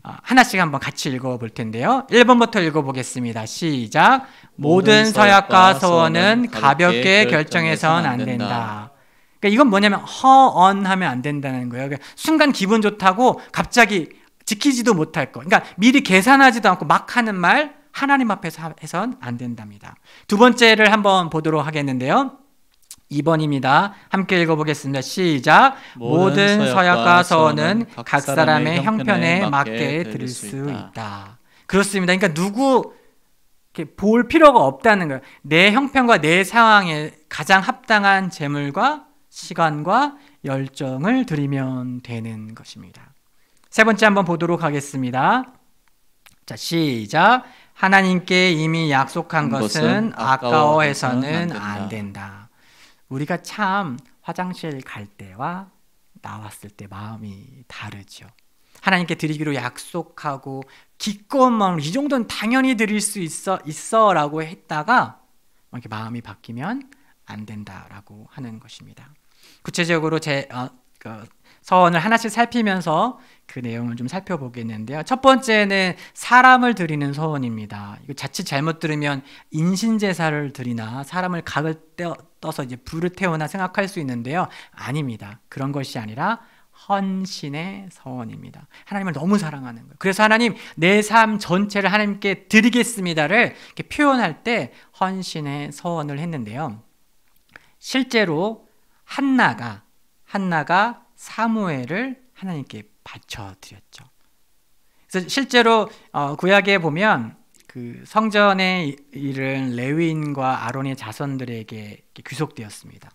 하나씩 한번 같이 읽어볼 텐데요. 1번부터 읽어보겠습니다. 시작. 모든 서약과 서원은 가볍게 결정해서는 안 된다. 그러니까 이건 뭐냐면 허언하면 안 된다는 거예요. 그러니까 순간 기분 좋다고 갑자기 지키지도 못할 거. 그러니까 미리 계산하지도 않고 막 하는 말 하나님 앞에서 해선 안 된답니다. 두 번째를 한번 보도록 하겠는데요. 2번입니다. 함께 읽어보겠습니다. 시작. 모든 서약과 서원은 각 사람의 형편에 맞게 들을 수 있다. 그렇습니다. 그러니까 누구 이렇게 볼 필요가 없다는 거예요. 내 형편과 내 상황에 가장 합당한 재물과 시간과 열정을 들이면 되는 것입니다. 세 번째 한번 보도록 하겠습니다. 자, 시작. 하나님께 이미 약속한 것은 아까워해서는 안 된다. 우리가 참 화장실 갈 때와 나왔을 때 마음이 다르죠. 하나님께 드리기로 약속하고 기꺼운 마음으로 이 정도는 당연히 드릴 수 있어 라고 했다가 이렇게 마음이 바뀌면 안 된다라고 하는 것입니다. 구체적으로 서원을 하나씩 살피면서 그 내용을 좀 살펴보겠는데요. 첫 번째는 사람을 드리는 서원입니다. 이거 자칫 잘못 들으면 인신제사를 드리나 사람을 각을 떠서 이제 불을 태우나 생각할 수 있는데요. 아닙니다. 그런 것이 아니라 헌신의 서원입니다. 하나님을 너무 사랑하는 거예요. 그래서 하나님 내 삶 전체를 하나님께 드리겠습니다를 이렇게 표현할 때 헌신의 서원을 했는데요. 실제로 한나가 사무엘을 하나님께 바쳐드렸죠. 그래서 실제로 구약에 보면 그 성전에 이른 레위인과 아론의 자손들에게 귀속되었습니다.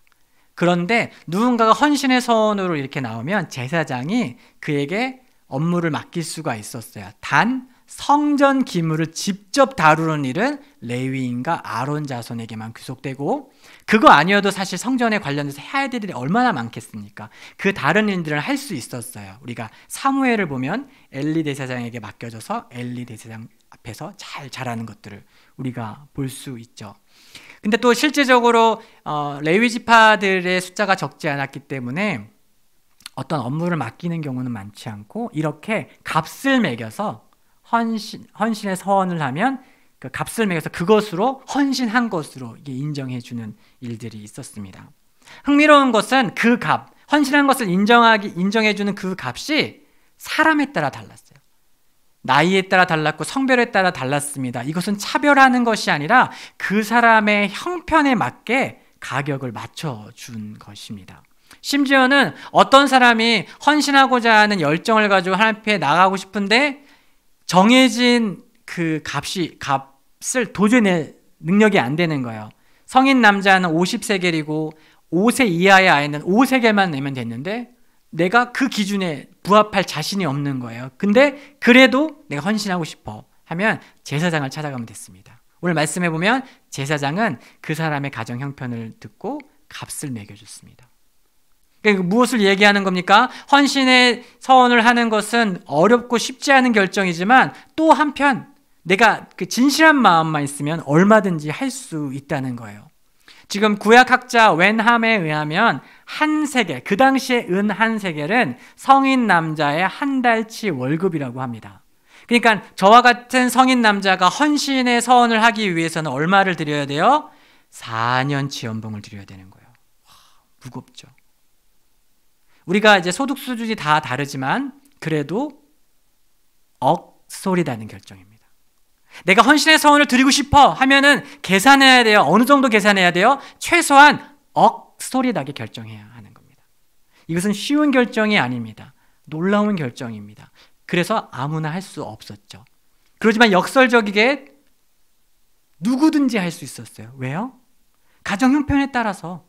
그런데 누군가가 헌신의 서원으로 이렇게 나오면 제사장이 그에게 업무를 맡길 수가 있었어요. 단 성전 기물을 직접 다루는 일은 레위인과 아론 자손에게만 귀속되고, 그거 아니어도 사실 성전에 관련해서 해야 될 일이 얼마나 많겠습니까? 그 다른 일들을 할 수 있었어요. 우리가 사무엘을 보면 엘리 대제사장에게 맡겨져서 엘리 대제사장 앞에서 잘 잘하는 것들을 우리가 볼 수 있죠. 근데 또 실제적으로 레위 지파들의 숫자가 적지 않았기 때문에 어떤 업무를 맡기는 경우는 많지 않고, 이렇게 값을 매겨서 헌신의 서원을 하면 그 값을 매겨서 그것으로 헌신한 것으로 이게 인정해 주는 일들이 있었습니다. 흥미로운 것은 그 값, 헌신한 것을 인정해 주는 그 값이 사람에 따라 달랐어요. 나이에 따라 달랐고 성별에 따라 달랐습니다. 이것은 차별하는 것이 아니라 그 사람의 형편에 맞게 가격을 맞춰준 것입니다. 심지어는 어떤 사람이 헌신하고자 하는 열정을 가지고 하나님 앞에 나가고 싶은데 정해진 그 값을 도저히 낼 능력이 안 되는 거예요. 성인 남자는 50세겔이고 5세 이하의 아이는 5세겔만 내면 됐는데 내가 그 기준에 부합할 자신이 없는 거예요. 근데 그래도 내가 헌신하고 싶어 하면 제사장을 찾아가면 됐습니다. 오늘 말씀해 보면 제사장은 그 사람의 가정 형편을 듣고 값을 매겨줬습니다. 그러니까 무엇을 얘기하는 겁니까? 헌신의 서원을 하는 것은 어렵고 쉽지 않은 결정이지만 또 한편 내가 그 진실한 마음만 있으면 얼마든지 할 수 있다는 거예요. 지금 구약학자 웬함에 의하면 한 세겔, 그 당시에 은 한 세겔은 성인 남자의 한 달치 월급이라고 합니다. 그러니까 저와 같은 성인 남자가 헌신의 서원을 하기 위해서는 얼마를 드려야 돼요? 4년치 연봉을 드려야 되는 거예요. 와, 무겁죠. 우리가 이제 소득 수준이 다 다르지만 그래도 억소리다는 결정입니다. 내가 헌신의 서원을 드리고 싶어 하면은 계산해야 돼요. 어느 정도 계산해야 돼요? 최소한 억소리나게 결정해야 하는 겁니다. 이것은 쉬운 결정이 아닙니다. 놀라운 결정입니다. 그래서 아무나 할 수 없었죠. 그렇지만 역설적이게 누구든지 할 수 있었어요. 왜요? 가정 형편에 따라서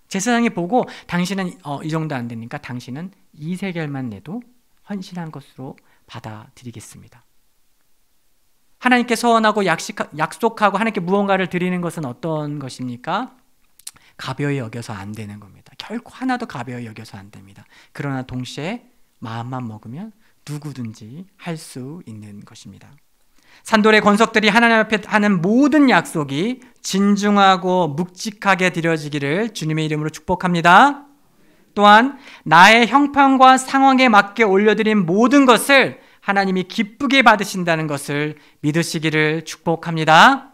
제사장이 보고 당신은 이 정도 안 되니까 당신은 2세겔만 내도 헌신한 것으로 받아들이겠습니다. 하나님께 서원하고 약속하고 하나님께 무언가를 드리는 것은 어떤 것입니까? 가벼이 여겨서 안 되는 겁니다. 결코 하나도 가벼이 여겨서 안 됩니다. 그러나 동시에 마음만 먹으면 누구든지 할 수 있는 것입니다. 산돌의 권속들이 하나님 앞에 하는 모든 약속이 진중하고 묵직하게 드려지기를 주님의 이름으로 축복합니다. 또한 나의 형편과 상황에 맞게 올려드린 모든 것을 하나님이 기쁘게 받으신다는 것을 믿으시기를 축복합니다.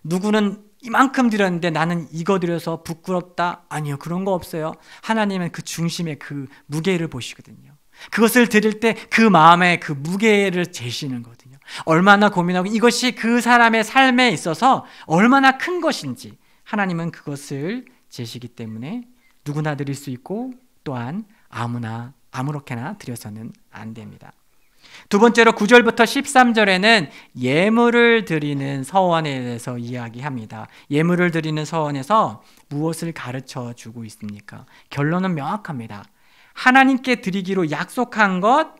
누구는 이만큼 드렸는데 나는 이거 드려서 부끄럽다. 아니요, 그런 거 없어요. 하나님은 그 중심에 그 무게를 보시거든요. 그것을 드릴 때 그 마음에 그 무게를 재시는 거거든요. 얼마나 고민하고 이것이 그 사람의 삶에 있어서 얼마나 큰 것인지 하나님은 그것을 재시기 때문에 누구나 드릴 수 있고 또한 아무렇게나 드려서는 안 됩니다. 두 번째로 9절부터 13절에는 예물을 드리는 서원에 대해서 이야기합니다. 예물을 드리는 서원에서 무엇을 가르쳐 주고 있습니까? 결론은 명확합니다. 하나님께 드리기로 약속한 것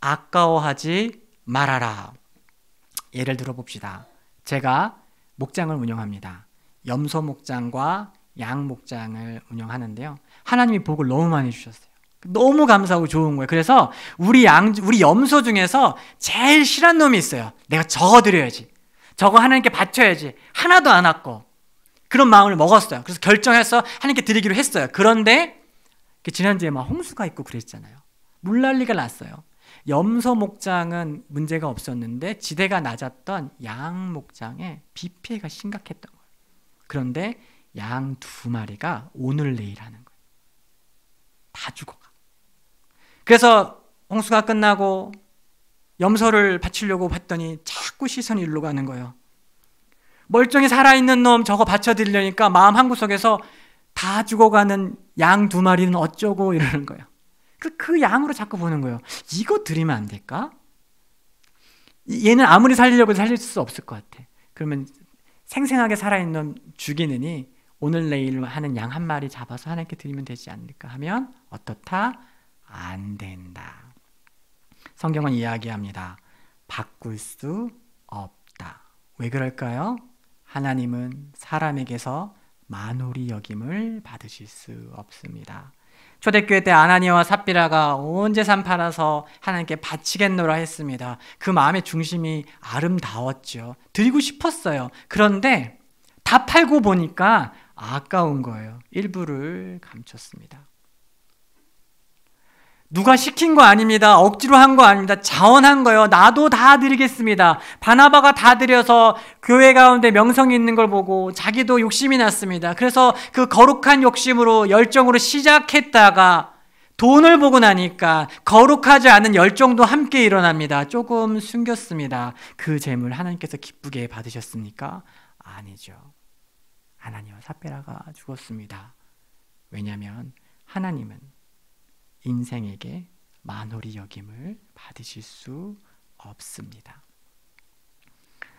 아까워하지 말아라. 예를 들어 봅시다. 제가 목장을 운영합니다. 염소 목장과 양 목장을 운영하는데요. 하나님이 복을 너무 많이 주셨어요. 너무 감사하고 좋은 거예요. 그래서 우리 염소 중에서 제일 싫은 놈이 있어요. 내가 저거 드려야지. 저거 하나님께 바쳐야지. 하나도 안 왔고. 그런 마음을 먹었어요. 그래서 결정해서 하나님께 드리기로 했어요. 그런데 지난주에 막 홍수가 있고 그랬잖아요. 물난리가 났어요. 염소 목장은 문제가 없었는데 지대가 낮았던 양 목장에 비 피해가 심각했던 거예요. 그런데 양 2마리가 오늘 내일 하는 거예요. 다 죽어가. 그래서 홍수가 끝나고 염소를 바치려고 했더니 자꾸 시선이 일로 가는 거예요. 멀쩡히 살아있는 놈 저거 바쳐드리려니까 마음 한구석에서 다 죽어가는 양 2마리는 어쩌고 이러는 거예요. 그 양으로 자꾸 보는 거예요. 이거 드리면 안 될까? 얘는 아무리 살리려고 살릴 수 없을 것 같아. 그러면 생생하게 살아있는 놈 죽이느니 오늘 내일 하는 양 1마리 잡아서 하나님께 드리면 되지 않을까 하면 어떻다? 안 된다. 성경은 이야기합니다. 바꿀 수 없다. 왜 그럴까요? 하나님은 사람에게서 만홀히 여김을 받으실 수 없습니다. 초대교회 때 아나니아와 삽비라가 온 재산 팔아서 하나님께 바치겠노라 했습니다. 그 마음의 중심이 아름다웠죠. 드리고 싶었어요. 그런데 다 팔고 보니까 아까운 거예요. 일부를 감췄습니다. 누가 시킨 거 아닙니다. 억지로 한 거 아닙니다. 자원한 거예요. 나도 다 드리겠습니다. 바나바가 다 드려서 교회 가운데 명성이 있는 걸 보고 자기도 욕심이 났습니다. 그래서 그 거룩한 욕심으로 열정으로 시작했다가 돈을 보고 나니까 거룩하지 않은 열정도 함께 일어납니다. 조금 숨겼습니다. 그 재물 하나님께서 기쁘게 받으셨습니까? 아니죠. 아나니아와 삽비라가 죽었습니다. 왜냐하면 하나님은 인생에게 만홀히 여김을 받으실 수 없습니다.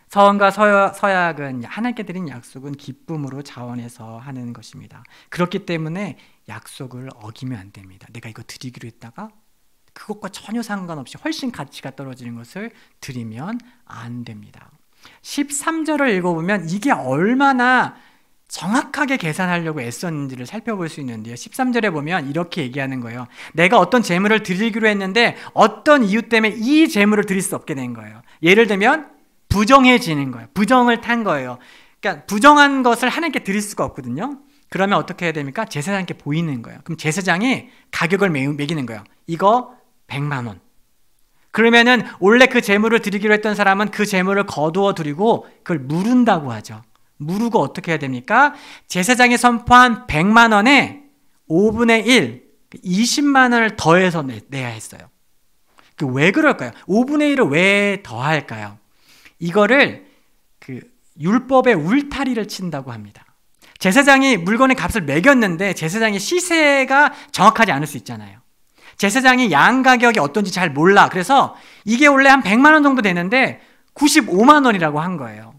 서원과 서약은 하나님께 드린 약속은 기쁨으로 자원해서 하는 것입니다. 그렇기 때문에 약속을 어기면 안 됩니다. 내가 이거 드리기로 했다가 그것과 전혀 상관없이 훨씬 가치가 떨어지는 것을 드리면 안 됩니다. 13절을 읽어보면 이게 얼마나 정확하게 계산하려고 애썼는지를 살펴볼 수 있는데요. 13절에 보면 이렇게 얘기하는 거예요. 내가 어떤 재물을 드리기로 했는데 어떤 이유 때문에 이 재물을 드릴 수 없게 된 거예요. 예를 들면 부정해지는 거예요. 부정을 탄 거예요. 그러니까 부정한 것을 하나님께 드릴 수가 없거든요. 그러면 어떻게 해야 됩니까? 제사장께 보이는 거예요. 그럼 제사장이 가격을 매기는 거예요. 이거 100만 원. 그러면은 원래 그 재물을 드리기로 했던 사람은 그 재물을 거두어 드리고 그걸 무른다고 하죠. 무르고 어떻게 해야 됩니까? 제사장이 선포한 100만 원에 5분의 1, 20만 원을 더해서 내야 했어요. 왜 그럴까요? 5분의 1을 왜 더할까요? 이거를 율법의 울타리를 친다고 합니다. 제사장이 물건의 값을 매겼는데 제사장의 시세가 정확하지 않을 수 있잖아요. 제사장이 양 가격이 어떤지 잘 몰라. 그래서 이게 원래 한 100만 원 정도 되는데 95만 원이라고 한 거예요.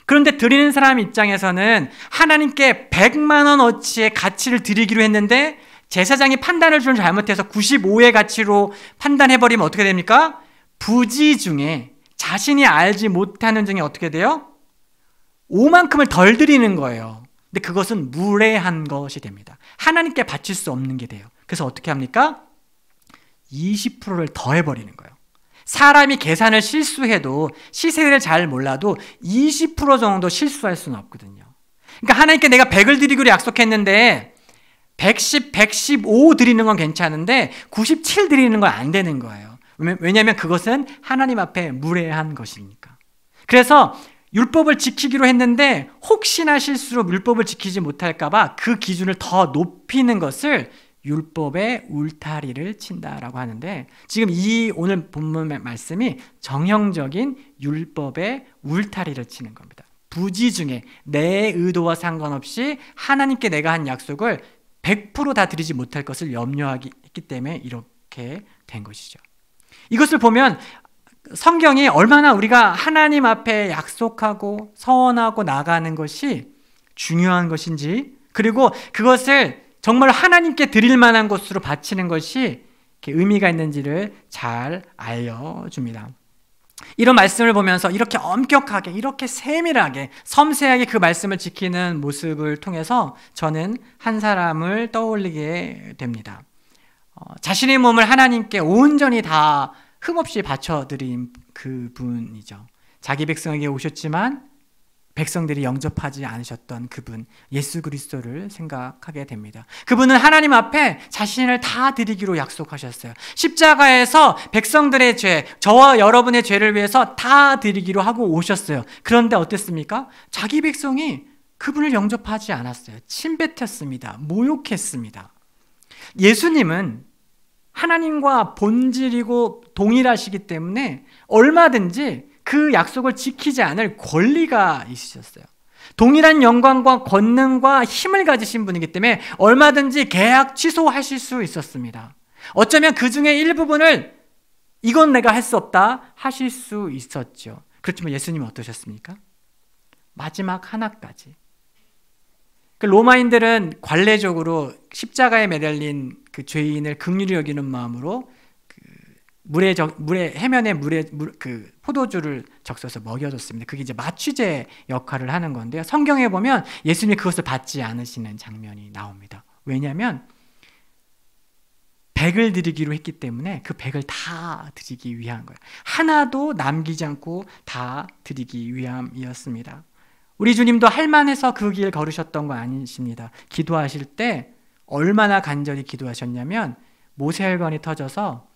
그런데 드리는 사람 입장에서는 하나님께 100만 원어치의 가치를 드리기로 했는데 제사장이 판단을 좀 잘못해서 95의 가치로 판단해버리면 어떻게 됩니까? 부지 중에 자신이 알지 못하는 중에 어떻게 돼요? 5만큼을 덜 드리는 거예요. 근데 그것은 무례한 것이 됩니다. 하나님께 바칠 수 없는 게 돼요. 그래서 어떻게 합니까? 20%를 더해버리는 거예요. 사람이 계산을 실수해도 시세를 잘 몰라도 20% 정도 실수할 수는 없거든요. 그러니까 하나님께 내가 100을 드리기로 약속했는데 110, 115 드리는 건 괜찮은데 97 드리는 건 안 되는 거예요. 왜냐하면 그것은 하나님 앞에 무례한 것이니까. 그래서 율법을 지키기로 했는데 혹시나 실수로 율법을 지키지 못할까 봐 그 기준을 더 높이는 것을 율법의 울타리를 친다라고 하는데 지금 이 오늘 본문 말씀이 정형적인 율법의 울타리를 치는 겁니다. 부지 중에 내 의도와 상관없이 하나님께 내가 한 약속을 100% 다 드리지 못할 것을 염려했기 때문에 이렇게 된 것이죠. 이것을 보면 성경이 얼마나 우리가 하나님 앞에 약속하고 서원하고 나가는 것이 중요한 것인지 그리고 그것을 정말 하나님께 드릴 만한 것으로 바치는 것이 의미가 있는지를 잘 알려줍니다. 이런 말씀을 보면서 이렇게 엄격하게 이렇게 세밀하게 섬세하게 그 말씀을 지키는 모습을 통해서 저는 한 사람을 떠올리게 됩니다. 자신의 몸을 하나님께 온전히 다 흠없이 바쳐드린 그분이죠. 자기 백성에게 오셨지만 백성들이 영접하지 않으셨던 그분 예수 그리스도를 생각하게 됩니다. 그분은 하나님 앞에 자신을 다 드리기로 약속하셨어요. 십자가에서 백성들의 죄, 저와 여러분의 죄를 위해서 다 드리기로 하고 오셨어요. 그런데 어땠습니까? 자기 백성이 그분을 영접하지 않았어요. 침뱉었습니다. 모욕했습니다. 예수님은 하나님과 본질이고 동일하시기 때문에 얼마든지 그 약속을 지키지 않을 권리가 있으셨어요. 동일한 영광과 권능과 힘을 가지신 분이기 때문에 얼마든지 계약 취소하실 수 있었습니다. 어쩌면 그 중에 일부분을 이건 내가 할 수 없다 하실 수 있었죠. 그렇지만 예수님은 어떠셨습니까? 마지막 하나까지. 그 로마인들은 관례적으로 십자가에 매달린 그 죄인을 긍휼히 여기는 마음으로 해면에 그 포도주를 적셔서 먹여줬습니다. 그게 이제 마취제 역할을 하는 건데요. 성경에 보면 예수님이 그것을 받지 않으시는 장면이 나옵니다. 왜냐하면 백을 드리기로 했기 때문에 그 백을 다 드리기 위한 거예요. 하나도 남기지 않고 다 드리기 위함이었습니다. 우리 주님도 할만해서 그 길 걸으셨던 거 아니십니다. 기도하실 때 얼마나 간절히 기도하셨냐면 모세혈관이 터져서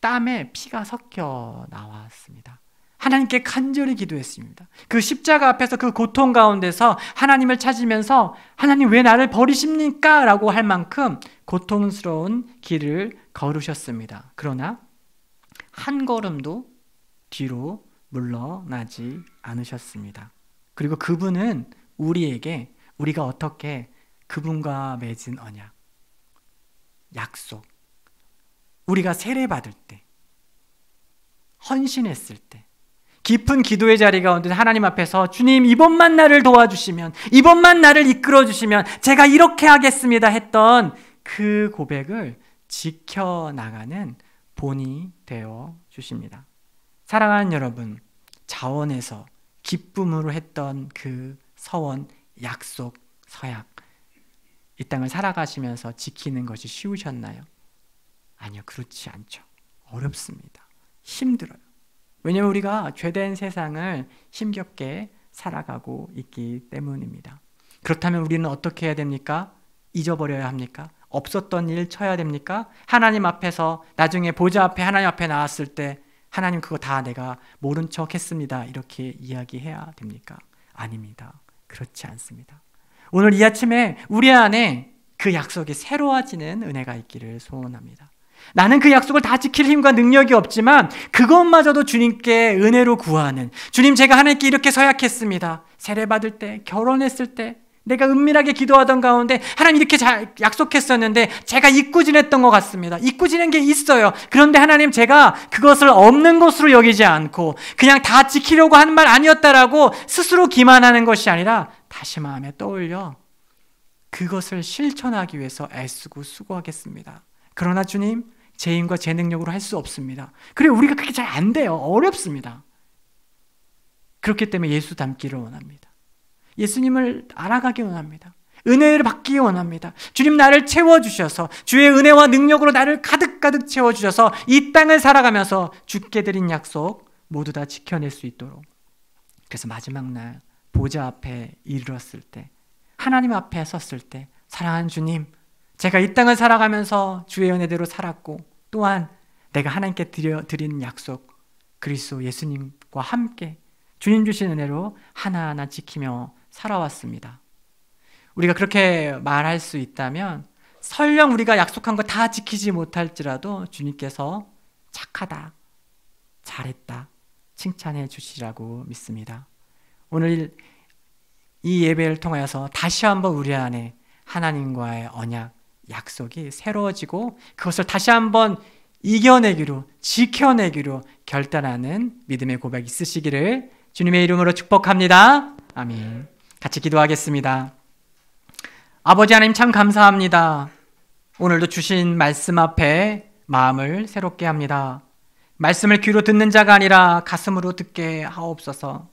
땀에 피가 섞여 나왔습니다. 하나님께 간절히 기도했습니다. 그 십자가 앞에서 그 고통 가운데서 하나님을 찾으면서 하나님 왜 나를 버리십니까? 라고 할 만큼 고통스러운 길을 걸으셨습니다. 그러나 한 걸음도 뒤로 물러나지 않으셨습니다. 그리고 그분은 우리에게 우리가 어떻게 그분과 맺은 언약, 약속, 우리가 세례받을 때, 헌신했을 때, 깊은 기도의 자리 가운데 하나님 앞에서 주님 이번만 나를 도와주시면, 이번만 나를 이끌어주시면 제가 이렇게 하겠습니다 했던 그 고백을 지켜나가는 본이 되어 주십니다. 사랑하는 여러분, 자원에서 기쁨으로 했던 그 서원, 약속, 서약, 이 땅을 살아가시면서 지키는 것이 쉬우셨나요? 아니요, 그렇지 않죠. 어렵습니다. 힘들어요. 왜냐하면 우리가 죄된 세상을 힘겹게 살아가고 있기 때문입니다. 그렇다면 우리는 어떻게 해야 됩니까? 잊어버려야 합니까? 없었던 일 쳐야 됩니까? 하나님 앞에서 나중에 보좌 앞에 하나님 앞에 나왔을 때 하나님 그거 다 내가 모른 척 했습니다. 이렇게 이야기해야 됩니까? 아닙니다. 그렇지 않습니다. 오늘 이 아침에 우리 안에 그 약속이 새로워지는 은혜가 있기를 소원합니다. 나는 그 약속을 다 지킬 힘과 능력이 없지만 그것마저도 주님께 은혜로 구하는, 주님 제가 하나님께 이렇게 서약했습니다. 세례받을 때, 결혼했을 때 내가 은밀하게 기도하던 가운데 하나님 이렇게 잘 약속했었는데 제가 잊고 지냈던 것 같습니다. 잊고 지낸 게 있어요. 그런데 하나님 제가 그것을 없는 것으로 여기지 않고 그냥 다 지키려고 하는 말 아니었다라고 스스로 기만하는 것이 아니라 다시 마음에 떠올려 그것을 실천하기 위해서 애쓰고 수고하겠습니다. 그러나 주님, 제 힘과 제 능력으로 할 수 없습니다. 그래, 우리가 그렇게 잘 안 돼요. 어렵습니다. 그렇기 때문에 예수 닮기를 원합니다. 예수님을 알아가기 원합니다. 은혜를 받기 원합니다. 주님 나를 채워주셔서 주의 은혜와 능력으로 나를 가득가득 채워주셔서 이 땅을 살아가면서 주께 드린 약속 모두 다 지켜낼 수 있도록. 그래서 마지막 날 보좌 앞에 이르렀을 때, 하나님 앞에 섰을 때, 사랑하는 주님, 제가 이 땅을 살아가면서 주의 은혜대로 살았고 또한 내가 하나님께 드린 약속 그리스도 예수님과 함께 주님 주신 은혜로 하나하나 지키며 살아왔습니다. 우리가 그렇게 말할 수 있다면 설령 우리가 약속한 거 다 지키지 못할지라도 주님께서 착하다, 잘했다 칭찬해 주시라고 믿습니다. 오늘 이 예배를 통하여서 다시 한번 우리 안에 하나님과의 언약, 약속이 새로워지고 그것을 다시 한번 이겨내기로, 지켜내기로 결단하는 믿음의 고백 있으시기를 주님의 이름으로 축복합니다. 아멘. 같이 기도하겠습니다. 아버지 하나님 참 감사합니다. 오늘도 주신 말씀 앞에 마음을 새롭게 합니다. 말씀을 귀로 듣는 자가 아니라 가슴으로 듣게 하옵소서.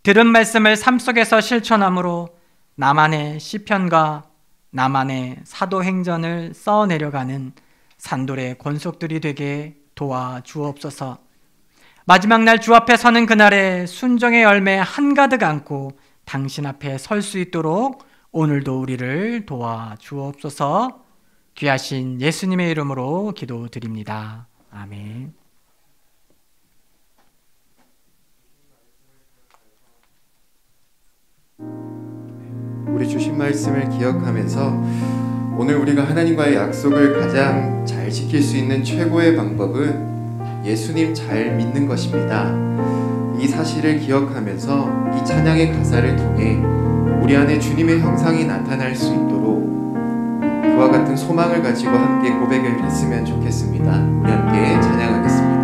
들은 말씀을 삶 속에서 실천함으로 나만의 시편과 나만의 사도행전을 써내려가는 산돌의 권속들이 되게 도와주옵소서. 마지막 날 주 앞에 서는 그날에 순종의 열매 한가득 안고 당신 앞에 설 수 있도록 오늘도 우리를 도와주옵소서. 귀하신 예수님의 이름으로 기도드립니다. 아멘. 우리 주신 말씀을 기억하면서 오늘 우리가 하나님과의 약속을 가장 잘 지킬 수 있는 최고의 방법은 예수님 잘 믿는 것입니다. 이 사실을 기억하면서 이 찬양의 가사를 통해 우리 안에 주님의 형상이 나타날 수 있도록 그와 같은 소망을 가지고 함께 고백을 했으면 좋겠습니다. 우리 함께 찬양하겠습니다.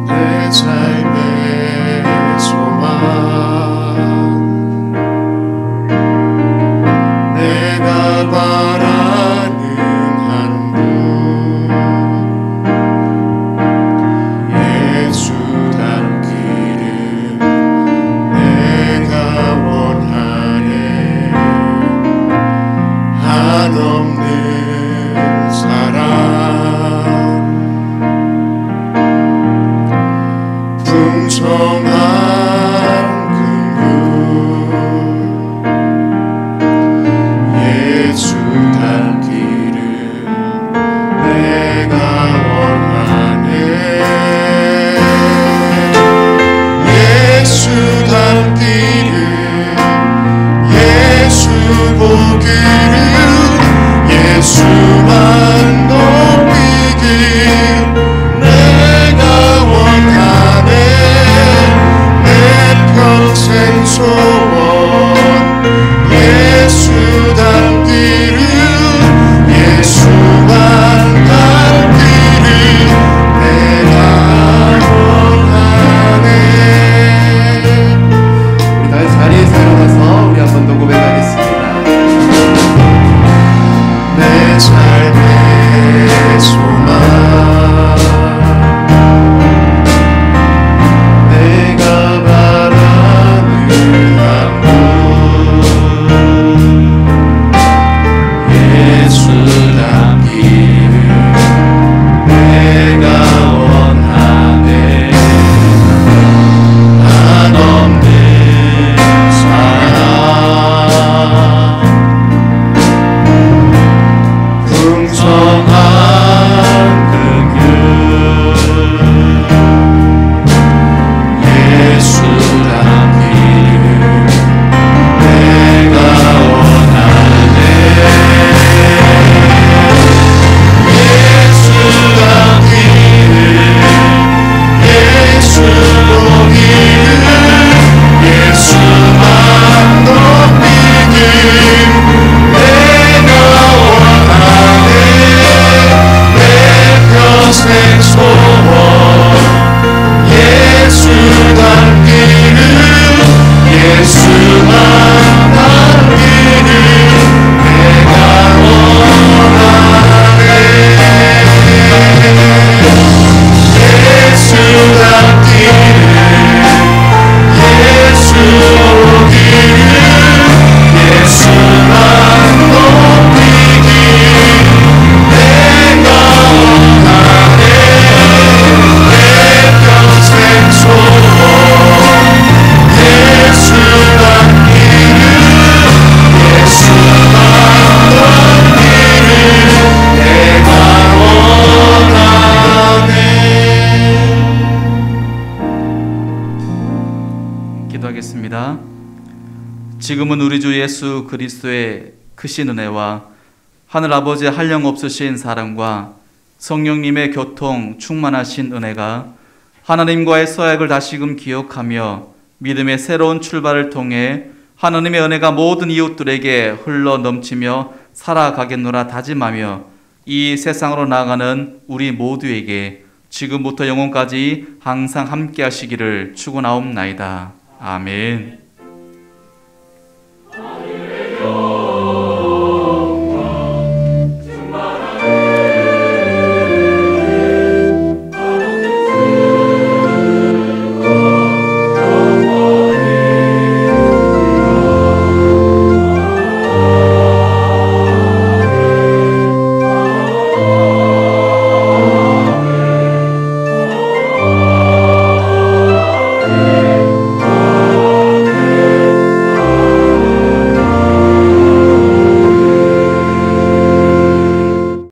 내 삶의 소망 내가 바라는 한 분 예수 닮기를 내가 원하네 한없는 사랑 풍성한 긍휼 예수 닮기를 내가 원하네 예수 닮기를 예수 보기를 예수만 높이길 내가 원하네 내 평생 소원 예수 닮기를 예수만 닮기를 내가 원하네. 우리 다시 자리에서 일어나서 우리 한 번 더 고백하겠습니다. 내 삶의 소망 내가 바라는 한 분 예수 닮기를 내가 원하네 한없는 사랑 풍성한 긍휼 예수 닮기를 내가 원하네 예수 닮기를 예수 보기를 예수만 높이길 내가 원하네 내 평생 소원 예수 닮기를 예수만 닮기를 내가 원하네 예수 닮기를 예수 보기를 예수만 높이길 내가 원하네 내 평생 소원 예수 닮기를 예수만 닮기를 내가 원하네. 기도하겠습니다. 지금은 우리 주 예수 그리스도의 크신 은혜와 하늘 아버지의 한량없으신 사랑과 성령님의 교통 충만하신 은혜가 하나님과의 서약을 다시금 기억하며 믿음의 새로운 출발을 통해 하나님의 은혜가 모든 이웃들에게 흘러 넘치며 살아가겠노라 다짐하며 이 세상으로 나아가는 우리 모두에게 지금부터 영원까지 항상 함께 하시기를 축원하옵나이다. 아멘.